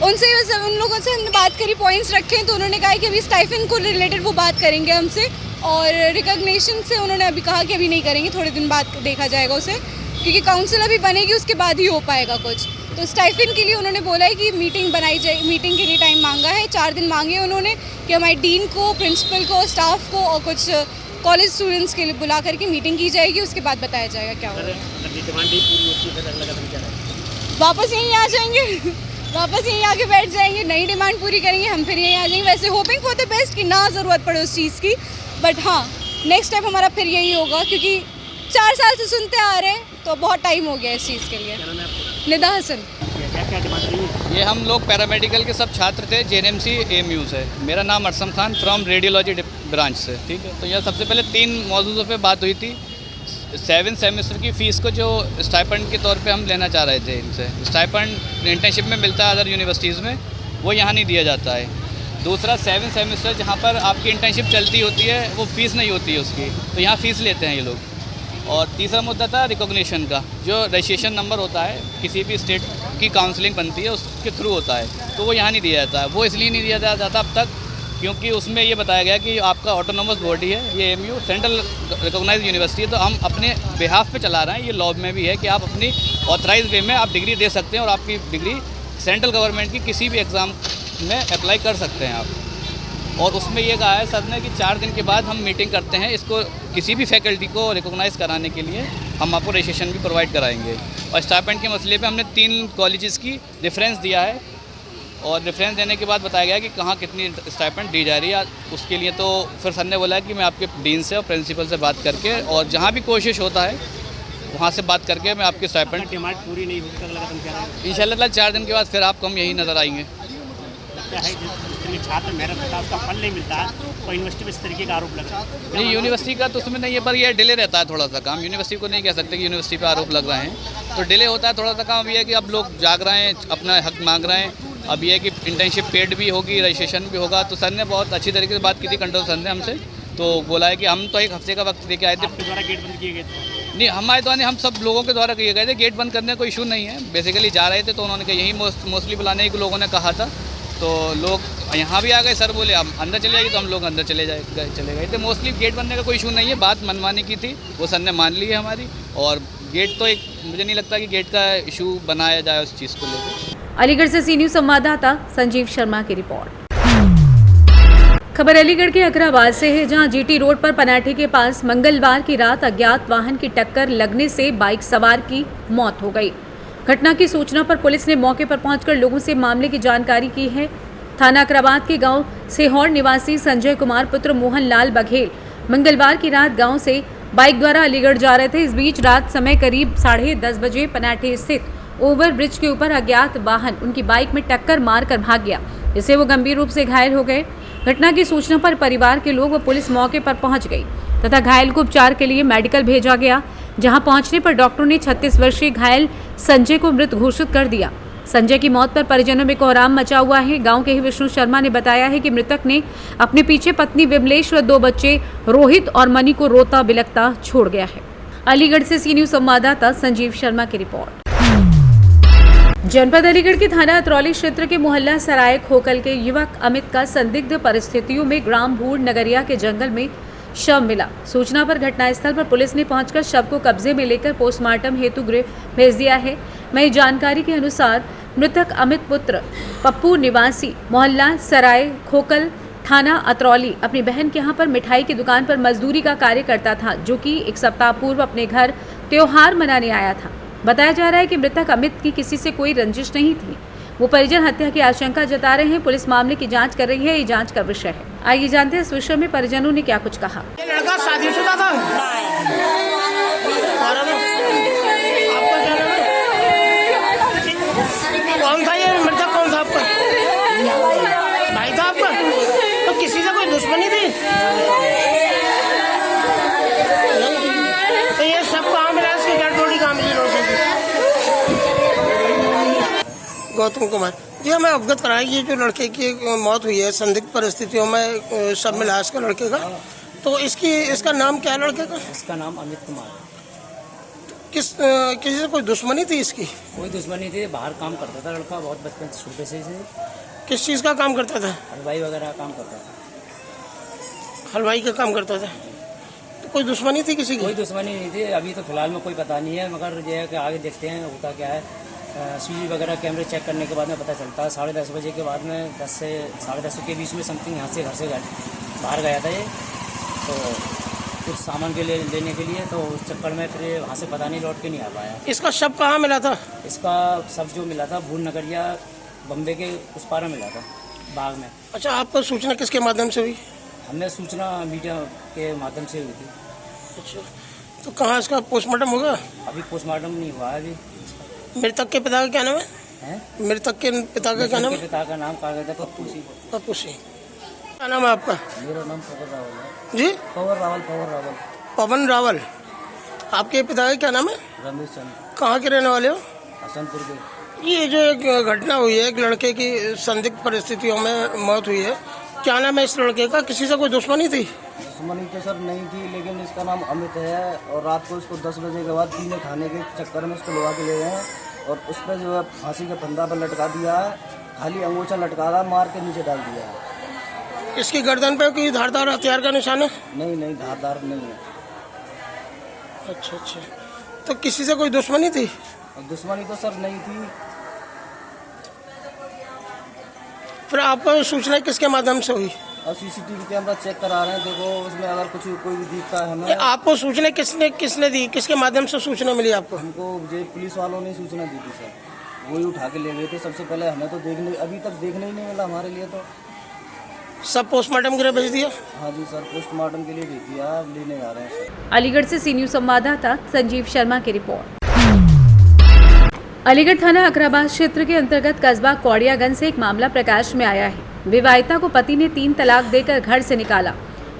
उनसे उन लोगों से हमने बात करी, पॉइंट्स रखे, तो उन्होंने कहा कि अभी स्टाइफिन को रिलेटेड वो बात करेंगे हमसे, और रिकग्निशन से उन्होंने अभी कहा कि अभी नहीं करेंगे, थोड़े दिन बाद देखा जाएगा उसे, क्योंकि काउंसिल अभी बनेगी उसके बाद ही हो पाएगा कुछ। तो स्टाइफिन के लिए उन्होंने बोला है कि मीटिंग बनाई जाए, मीटिंग के लिए टाइम मांगा है, 4 दिन मांगे उन्होंने कि हमारे डीन को, प्रिंसिपल को, स्टाफ को और कुछ कॉलेज स्टूडेंट्स के लिए बुला करके मीटिंग की जाएगी, उसके बाद बताया जाएगा क्या होगा। वापस यहीं आ जाएंगे, वापस यहीं आके बैठ जाएंगे, नई डिमांड पूरी करेंगे, हम फिर यहीं आ जाएंगे। वैसे होपिंग फॉर द बेस्ट कि ना ज़रूरत पड़े उस चीज़ की, बट हाँ नेक्स्ट स्टेप हमारा फिर यही होगा, क्योंकि 4 साल से सुनते आ रहे हैं तो बहुत टाइम हो गया इस चीज़ के लिए। निदा हसन। ये हम लोग पैरामेडिकल के सब छात्र थे JNMC AMU से। मेरा नाम अरसम खान फ्रॉम रेडियोलॉजी ब्रांच से, ठीक है। तो यह सबसे पहले 3 मौजूदों पे बात हुई थी। 7 सेमेस्टर की फ़ीस को जो स्टाइपेंड के तौर पे हम लेना चाह रहे थे इनसे। स्टाइपेंड इंटर्नशिप में मिलता है अदर यूनिवर्सिटीज़ में, वो यहाँ नहीं दिया जाता है। दूसरा 7 सेमेस्टर जहाँ पर आपकी इंटर्नशिप चलती होती है वो फ़ीस नहीं होती है उसकी, तो यहाँ फ़ीस लेते हैं ये लोग। और तीसरा मुद्दा था रिकॉग्निशन का, जो रजिस्ट्रेशन नंबर होता है किसी भी स्टेट की काउंसलिंग बनती है उसके थ्रू होता है, तो वो यहाँ नहीं दिया जाता है। वो इसलिए नहीं दिया जाता अब तक क्योंकि उसमें ये बताया गया कि आपका ऑटोनोमस बॉडी है, ये AMU सेंट्रल रिकॉग्नाइज्ड यूनिवर्सिटी है, तो हम अपने बिहाफ पे चला रहे हैं। ये लॉ में भी है कि आप अपनी ऑथराइज वे में आप डिग्री दे सकते हैं और आपकी डिग्री सेंट्रल गवर्नमेंट की किसी भी एग्ज़ाम में अप्लाई कर सकते हैं आप। और उसमें ये कहा है सर ने कि 4 दिन के बाद हम मीटिंग करते हैं, इसको किसी भी फैकल्टी को रिकॉग्नाइज़ कराने के लिए हम आपको रजिस्ट्रेशन भी प्रोवाइड कराएंगे। और स्टाइपेंड के मसले पे हमने 3 कॉलेजेस की रेफरेंस दिया है, और रेफरेंस देने के बाद बताया गया कि कहाँ कितनी स्टाइपेंड दी जा रही है उसके लिए। तो फिर सर ने बोला कि मैं आपके डीन से और प्रिंसिपल से बात करके, और जहाँ भी कोशिश होता है वहाँ से बात करके मैं आपकी स्टाइपेंड डिमांड पूरी नहीं होगी इंशाल्लाह 4 दिन के बाद फिर आपको हम यहीं नज़र आएंगे। छात्र मेहनत करता है उसका फल नहीं मिलता है, तो यूनिवर्सिटी में इस तरीके का आरोप लगा है। नहीं, यूनिवर्सिटी का तो उसमें नहीं है, पर यह डिले रहता है थोड़ा सा काम। यूनिवर्सिटी को नहीं कह सकते कि यूनिवर्सिटी पे आरोप लग रहे हैं, तो डिले होता है थोड़ा सा काम। ये है कि अब लोग जाग रहे हैं, अपना हक मांग रहे हैं। अब ये है कि इंटर्नशिप पेड भी होगी, रजिस्ट्रेशन भी होगा। तो सर ने बहुत अच्छी तरीके से बात की थी, कंट्रोल सर ने हमसे, तो बोला है कि हम तो 1 हफ्ते का वक्त लेके आए थे। आपके द्वारा गेट बंद किए गए थे? नहीं, हमारे द्वारा नहीं, हम सब लोगों के द्वारा किए गए थे। गेट बंद करने का कोई इशू नहीं है, बेसिकली जा रहे थे तो उन्होंने कहा यही मोस्टली बुलाने के लोगों ने कहा था, तो लोग यहाँ भी आ गए। सर बोले हम अंदर चले जाएगी, तो हम लोग अंदर चले गए थे। मोस्टली गेट बनने का कोई इशू नहीं है, बात मनमानी की थी, वो सर ने मान ली है हमारी। और गेट तो एक, मुझे नहीं लगता कि गेट का इशू बनाया जाए उस चीज़ को लेकर। अलीगढ़ से सी न्यूज़ संवाददाता संजीव शर्मा की रिपोर्ट। खबर अलीगढ़ के अकराबाद से है, जहां जीटी रोड पर पनाठी के पास मंगलवार की रात अज्ञात वाहन की टक्कर लगने से बाइक सवार की मौत हो गई। घटना की सूचना पर पुलिस ने मौके पर पहुंचकर लोगों से मामले की जानकारी की है। थाना अकराबाद के गांव सेहौर निवासी संजय कुमार पुत्र मोहन लाल बघेल मंगलवार की रात गांव से बाइक द्वारा अलीगढ़ जा रहे थे। इस बीच रात समय करीब 10:30 बजे पनाठी स्थित ओवर ब्रिज के ऊपर अज्ञात वाहन उनकी बाइक में टक्कर मारकर भाग गया, जिससे वो गंभीर रूप से घायल हो गए। घटना की सूचना पर परिवार के लोग व पुलिस मौके पर पहुंच गई तथा घायल को उपचार के लिए मेडिकल भेजा गया, जहां पहुंचने पर डॉक्टरों ने 36 वर्षीय घायल संजय को मृत घोषित कर दिया। संजय की मौत पर परिजनों में कोहराम मचा हुआ है। गांव के ही विष्णु शर्मा ने बताया है कि मृतक ने अपने पीछे पत्नी विमलेश व 2 बच्चे रोहित और मनी को रोता बिलखता छोड़ गया है। अलीगढ़ से सी न्यूज संवाददाता संजीव शर्मा की रिपोर्ट। जनपद अलीगढ़ के थाना अतरौली क्षेत्र के मोहल्ला सराय खोकल के युवक अमित का संदिग्ध परिस्थितियों में ग्राम भूड़ नगरिया के जंगल में शव मिला। सूचना पर घटनास्थल पर पुलिस ने पहुंचकर शव को कब्जे में लेकर पोस्टमार्टम हेतु गृह भेज दिया है। नई जानकारी के अनुसार मृतक अमित पुत्र पप्पू निवासी मोहल्ला सराय खोकल थाना अतरौली अपनी बहन के यहाँ पर मिठाई की दुकान पर मजदूरी का कार्य करता था, जो कि 1 सप्ताह पूर्व अपने घर त्योहार मनाने आया था। बताया जा रहा है कि मृतक अमित की किसी से कोई रंजिश नहीं थी। वो परिजन हत्या की आशंका जता रहे हैं। पुलिस मामले की जांच कर रही है। ये जांच का विषय है। आइए जानते हैं इस विषय में परिजनों ने क्या कुछ कहा। ये लड़का शादीशुदा था? कौन था ये मृतक? कौन था आपका भाई? था आपका? तो किसी से कोई दुश्मनी थी? तो ये सब कहाँ मिला? इसकी डेड बॉडी कहाँ मिली? गौतम कुमार जी, हमें अवगत कराया कि जो लड़के की मौत हुई है संदिग्ध परिस्थितियों में सब मिला इसका लड़के का, तो इसका नाम क्या है लड़के का? इसका नाम अमित कुमार। किसी से कोई दुश्मनी थी इसकी? कोई दुश्मनी थी, बाहर काम करता था लड़का बहुत बचपन से, छोटे से। किस चीज़ का काम करता था? हलवाई वगैरह काम करता था। हलवाई का काम करता था, तो कोई दुश्मनी थी किसी की? कोई दुश्मनी नहीं थी। अभी तो फिलहाल में कोई पता नहीं है, मगर ये है कि आगे देखते हैं होता क्या है। सीवी वगैरह कैमरे चेक करने के बाद में पता चलता है। 10:30 बजे के बाद में 10 से 10:30 के बीच में समथिंग यहाँ से घर से बाहर गया था ये, तो कुछ सामान के लिए लेने के लिए, तो उस चक्कर में फिर वहाँ से पता नहीं लौट के नहीं आ पाया। इसका शव कहाँ मिला था? इसका शव जो मिला था भूल नगरिया बम्बे के उस पार मिला था, बाग में। अच्छा, आपको सूचना किसके माध्यम से हुई? हमें सूचना मीडिया के माध्यम से हुई थी। अच्छा, तो कहाँ इसका पोस्टमार्टम होगा? अभी पोस्टमार्टम नहीं हुआ है। अभी मृतक के पिता का क्या नाम है? मृतक के पिता का क्या नाम है? पिता का नाम कहा गया था पप्पू सिंह। पप्पू सिंह। क्या नाम है आपका? मेरा नाम पवन रावल है जी। पवन रावल। पवन रावल। आपके पिता का क्या नाम है? रमेश चंद्र। कहाँ के रहने वाले हो? हसनपुर के। ये जो एक घटना हुई है, एक लड़के की संदिग्ध परिस्थितियों में मौत हुई है, क्या नाम है इस लड़के का? किसी से कोई दुश्मनी थी? दुश्मनी तो सर नहीं थी, लेकिन इसका नाम अमित है और रात को इसको 10 बजे के बाद पीने खाने के चक्कर में इसको लगा के ले गए हैं और उस पर जो है फांसी के फंदा पर लटका दिया है। खाली अंगूठा लटका रहा, मार के नीचे डाल दिया है। इसकी गर्दन पे कोई धारदार हथियार का निशान है? नहीं, धारदार नहीं है। अच्छा, तो किसी से कोई दुश्मनी थी? दुश्मनी तो सर नहीं थी। फिर आपको सूचना किसके माध्यम से हुई? और सीसीटीवी कैमरा चेक करा रहे हैं, देखो उसमें अगर कोई भी दिखता है हमें। आपको सूचना किसने दी? किसके माध्यम से सूचना मिली आपको? हमको जो पुलिस वालों ने सूचना दी थी सर, वही उठा के ले गए थे सबसे पहले। हमें तो अभी तक देखने ही नहीं मिला हमारे लिए। तो सब पोस्टमार्टम के लिए भेज दिया? हाँ जी सर, पोस्टमार्टम के लिए भेज दिया, लेने जा रहे हैं सर। अलीगढ़ से सी न्यूज संवाददाता संजीव शर्मा की रिपोर्ट। अलीगढ़ थाना अकराबाद क्षेत्र के अंतर्गत कस्बा कौड़ियागंज से एक मामला प्रकाश में आया है। विवाहिता को पति ने 3 तलाक देकर घर से निकाला।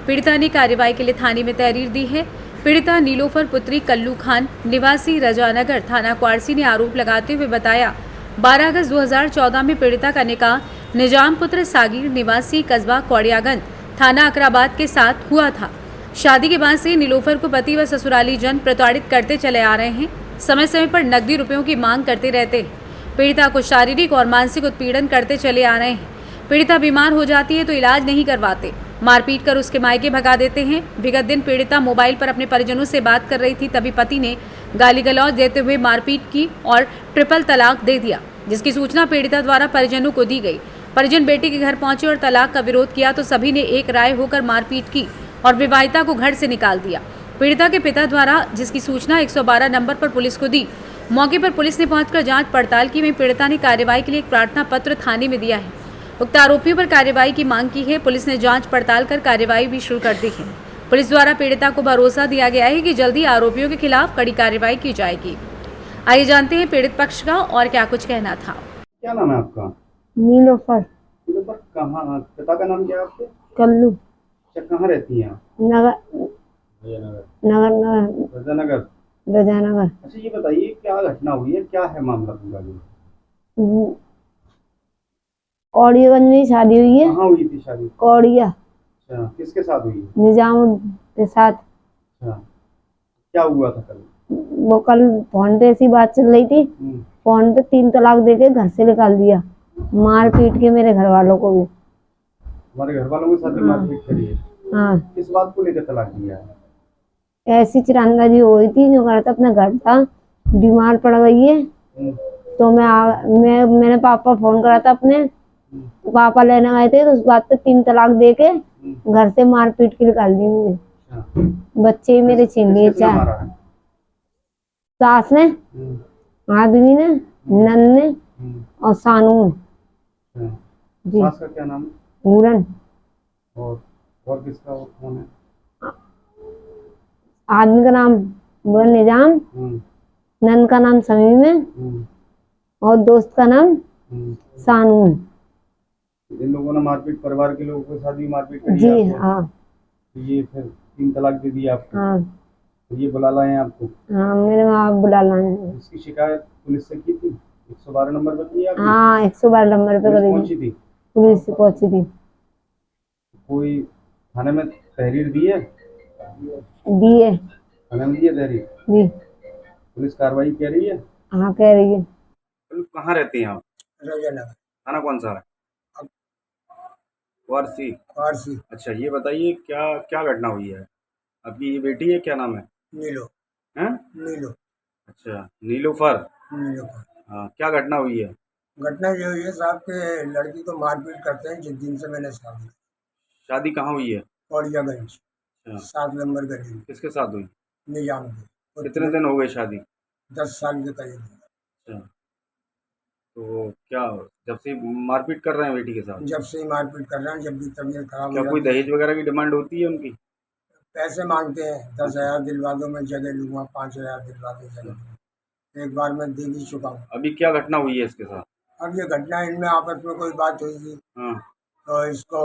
पीड़िता ने कार्रवाई के लिए थाने में तहरीर दी है। पीड़िता नीलोफर पुत्री कल्लू खान निवासी रजानगर थाना क्वारसी ने आरोप लगाते हुए बताया, 12 अगस्त 2014 में पीड़िता का निकाह निजाम पुत्र सागिर निवासी कस्बा कौड़ियागंज थाना अकराबाद के साथ हुआ था। शादी के बाद से नीलोफर को पति व ससुराली जन प्रताड़ित करते चले आ रहे हैं। समय समय पर नकदी रुपयों की मांग करते रहते हैं। पीड़िता को शारीरिक और मानसिक उत्पीड़न करते चले आ रहे हैं। पीड़िता बीमार हो जाती है तो इलाज नहीं करवाते, मारपीट कर उसके मायके भगा देते हैं। विगत दिन पीड़िता मोबाइल पर अपने परिजनों से बात कर रही थी, तभी पति ने गाली गलौज देते हुए मारपीट की और ट्रिपल तलाक दे दिया, जिसकी सूचना पीड़िता द्वारा परिजनों को दी गई। परिजन बेटी के घर पहुंचे और तलाक का विरोध किया तो सभी ने एक राय होकर मारपीट की और विवाहिता को घर से निकाल दिया। पीड़िता के पिता द्वारा जिसकी सूचना 112 नंबर पर पुलिस को दी, मौके पर पुलिस ने पहुंचकर जांच पड़ताल की। वहीं पीड़िता ने कार्रवाई के लिए एक प्रार्थना पत्र थाने में दिया है। उक्त आरोपियों पर कार्रवाई की मांग की है। पुलिस ने जांच पड़ताल कर कार्रवाई भी शुरू कर दी है। पुलिस द्वारा पीड़िता को भरोसा दिया गया है कि जल्दी आरोपियों के खिलाफ कड़ी कार्रवाई की जाएगी। आइए जानते हैं पीड़ित पक्ष का और क्या कुछ कहना था। क्या नाम है आपका? नीलोफर। नीलोफर, कहाँ, पिता का नाम क्या है आपके? कल्लू। अच्छा, कहाँ रहती हैं आप? नगर रजानगर। रजानगर। अच्छा, ये बताइए क्या घटना हुई है, क्या है मामला पूरा? जो कौड़ियागंज में शादी हुई है। कहाँ हुई थी शादी? कौड़िया। अच्छा, किसके साथ हुई? निजाम के साथ। अच्छा, क्या हुआ था कल? वो कल फोन पे ऐसी बात चल रही थी, फोन पे 3 तलाक देके घर से निकाल दिया, मार पीट के मेरे घर वालों को भी। हमारे घर वालों के साथ मारपीट करी है? हाँ। किस बात को लेकर तलाक दिया है? ऐसी चिरांदाजी हो गई थी, जो घर था अपना घर था, बीमार पड़ गई है तो मैंने पापा फोन करा था अपने, पापा लेने आए थे तो उस बात पे 3 तलाक दे के घर से मार पीट के निकाल दी मुझे। बच्चे मेरे छीन लिए 4। सास ने, आदमी ने, नन ने और सानू ने। जी। सास का क्या नाम? पूरन। और किसका फोन है? आदमी का नाम वो निजाम, नन का नाम समीम है और दोस्त का नाम सानू है। इन लोगों ने मारपीट, परिवार के लोगों के साथ भी मारपीट करी? जी हाँ। तो ये फिर 3 तलाक दे दिया आपको? हाँ। तो ये बुला लाए हैं आपको? हाँ, मेरे माँ बाप बुला लाए हैं। इसकी शिकायत पुलिस से की थी? 112 नंबर पर की आपने? हाँ, 112 नंबर पे करी पहुंची थी? पुलिस से पहुंची थी। कोई थाने में तहरीर दी है? दी है। थाने में दी है तहरीर? जी। पुलिस कार्रवाई कह रही है? हाँ, कह रही है। कहाँ रहती हैं आप? रजानगर। थाना कौन सा है? वारसी। वारसी। अच्छा, ये बताइए क्या क्या घटना हुई है? आपकी ये बेटी है, क्या नाम है? नीलो। हैं? नीलो। अच्छा, नीलोफर। नीलोफर। हाँ, क्या घटना हुई है? घटना ये हुई है साहब के लड़की को मारपीट करते हैं जिस दिन से मैंने शादी। शादी कहाँ हुई है? कौड़ियागंज 7 नंबर गली में। किसके साथ हुई? निजाम के। कितने दिन हो गए शादी? 10 साल के करीब। अच्छा, तो क्या जब से मारपीट कर रहे हैं बेटी के साथ? जब से ही मारपीट कर रहे हैं, जब भी तबीयत खराब हो क्या कोई दहेज वगैरह की डिमांड होती है उनकी? पैसे मांगते हैं, 10,000 दिलवा दो, मैं जगह लूँगा, 5,000 दिलवा दो जगह। एक बार मैं दे भी चुका हूँ। अभी क्या घटना हुई है इसके साथ? अब ये घटना, इनमें आपस में कोई बात हुई थी तो इसको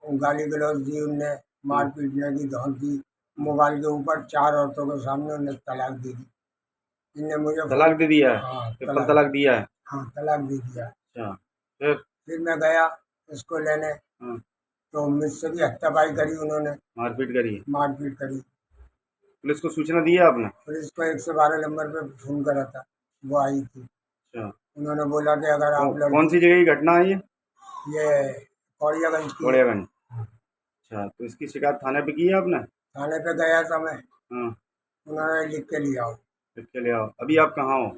गाली गलौज दी, उनने मार पीटने की धौंक दी, मोबाइल के ऊपर 4 औरतों के सामने उन्हें तलाक दे दी। इनने मुझे तलाक दे दिया है? हाँ, तलाक दिया है? हाँ, तलाक दे दिया। अच्छा, फिर मैं गया इसको लेने तो मुझसे भी हत्यापाई करी उन्होंने, मारपीट करी? मारपीट करी। पुलिस को सूचना दी है आपने? पुलिस को 112 नंबर पे फोन करा था, वो आई थी। अच्छा, उन्होंने बोला कि अगर आप कौन सी जगह की घटना है ये कौड़ियागंज की। कौड़ियागंज। अच्छा, तो इसकी शिकायत थाने पे की है आपने? थाने पे गया था मैं। उन्होंने लिख के लिया। लिख के ले आओ। अभी आप कहाँ हो?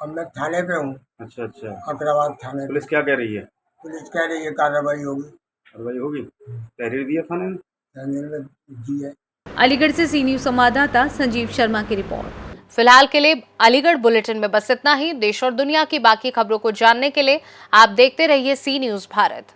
अब मैं थाने पे हूँ। अच्छा अच्छा, अकराबाद थाने। पुलिस क्या कह रही है? पुलिस कह रही है कार्रवाई होगी। कार्रवाई होगी? तहरीर दी है थाने में? तहरीर में दी है। अलीगढ़ से सी न्यूज़ संवाददाता संजीव शर्मा की रिपोर्ट। फिलहाल के लिए अलीगढ़ बुलेटिन में बस इतना ही। देश और दुनिया की बाकी खबरों को जानने के लिए आप देखते रहिए सी न्यूज़ भारत।